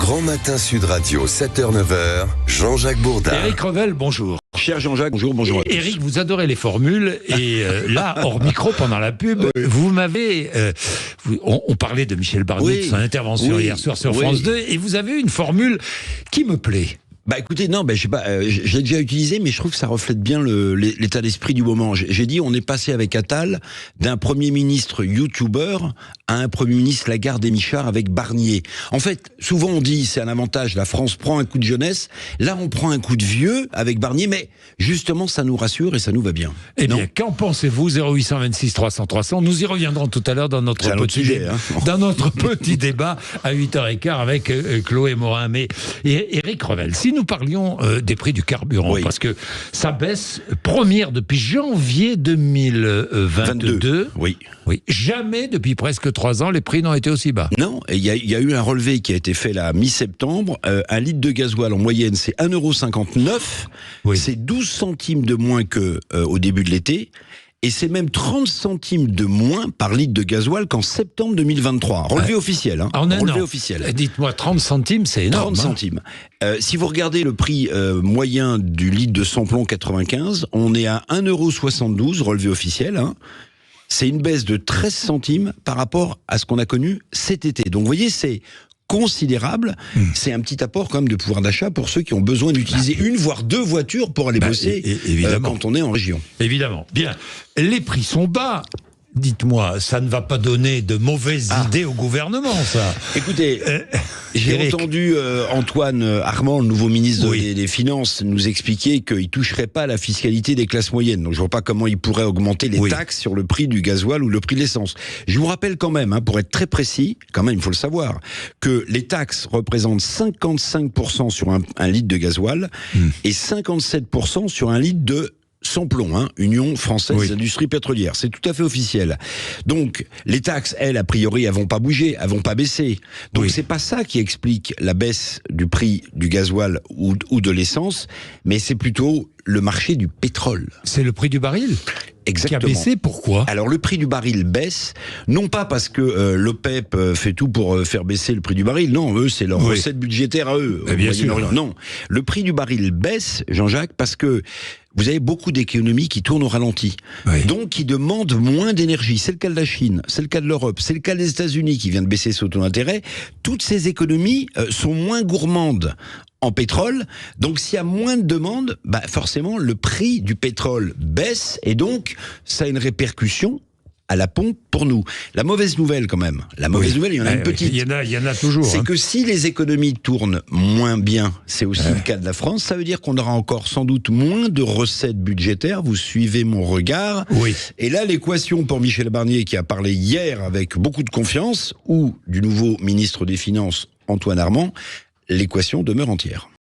Grand Matin Sud Radio, 7h-9h, Jean-Jacques Bourdin. Éric Revel, bonjour. Cher Jean-Jacques, bonjour à tous. Éric, vous adorez les formules et là, hors micro, pendant la pub, vous m'avez... on parlait de Michel Barnier, de son intervention hier soir sur France 2, et vous avez une formule qui me plaît. Bah écoutez, non, je sais pas, je l'ai déjà utilisé, mais je trouve que ça reflète bien l'état d'esprit du moment. J'ai dit, on est passé avec Attal d'un Premier ministre youtubeur à un Premier ministre Lagarde et Michard avec Barnier. En fait, souvent on dit, c'est un avantage, la France prend un coup de jeunesse, là on prend un coup de vieux avec Barnier, mais justement ça nous rassure et ça nous va bien. Eh bien, qu'en pensez-vous? 0826 300 300, nous y reviendrons tout à l'heure dans notre petit débat à 8h15 avec Chloé Morin. Mais Éric Revel, si nous parlions des prix du carburant, parce que ça baisse, première depuis janvier 2022. Oui. Jamais depuis presque 3 ans, les prix n'ont été aussi bas. Non, il y a eu un relevé qui a été fait là, mi-septembre. Un litre de gasoil, en moyenne, c'est 1,59 €. C'est 12 centimes de moins qu'au début de l'été. Et c'est même 30 centimes de moins par litre de gasoil qu'en septembre 2023. Relevé officiel. En un relevé an. Officiel. Dites-moi, 30 centimes, c'est énorme. 30 centimes. Si vous regardez le prix moyen du litre de samplon 95, on est à 1,72 €, relevé officiel. C'est une baisse de 13 centimes par rapport à ce qu'on a connu cet été. Donc vous voyez, c'est considérable. C'est un petit apport quand même de pouvoir d'achat pour ceux qui ont besoin d'utiliser une voire deux voitures pour aller bosser quand on est en région. Évidemment. Bien, les prix sont bas. Dites-moi, ça ne va pas donner de mauvaises idées au gouvernement, ça? Écoutez, j'ai entendu Antoine Armand, le nouveau ministre des Finances, nous expliquer qu'il ne toucherait pas à la fiscalité des classes moyennes. Donc je ne vois pas comment il pourrait augmenter les taxes sur le prix du gasoil ou le prix de l'essence. Je vous rappelle quand même, pour être très précis, quand même il faut le savoir, que les taxes représentent 55% sur un litre de gasoil et 57% sur un litre de samplon, Union française des industries pétrolières. C'est tout à fait officiel. Donc, les taxes, elles, a priori, elles vont pas bouger, elles vont pas baisser. Donc, c'est pas ça qui explique la baisse du prix du gasoil ou de l'essence, mais c'est plutôt le marché du pétrole. C'est le prix du baril? Exactement. Qui a baissé, pourquoi? Alors le prix du baril baisse, non pas parce que l'OPEP fait tout pour faire baisser le prix du baril, non, eux c'est leur recette budgétaire à eux. Bien sûr. Non, le prix du baril baisse, Jean-Jacques, parce que vous avez beaucoup d'économies qui tournent au ralenti, donc qui demandent moins d'énergie. C'est le cas de la Chine, c'est le cas de l'Europe, c'est le cas des États-Unis qui vient de baisser son taux d'intérêt. Toutes ces économies sont moins gourmandes en pétrole, donc s'il y a moins de demande, forcément le prix du pétrole baisse et donc ça a une répercussion à la pompe pour nous. La mauvaise nouvelle quand même, il y en a une petite. Il y en a toujours. C'est que si les économies tournent moins bien, c'est aussi le cas de la France, ça veut dire qu'on aura encore sans doute moins de recettes budgétaires, vous suivez mon regard. Et là, l'équation pour Michel Barnier qui a parlé hier avec beaucoup de confiance, ou du nouveau ministre des Finances, Antoine Armand, l'équation demeure entière.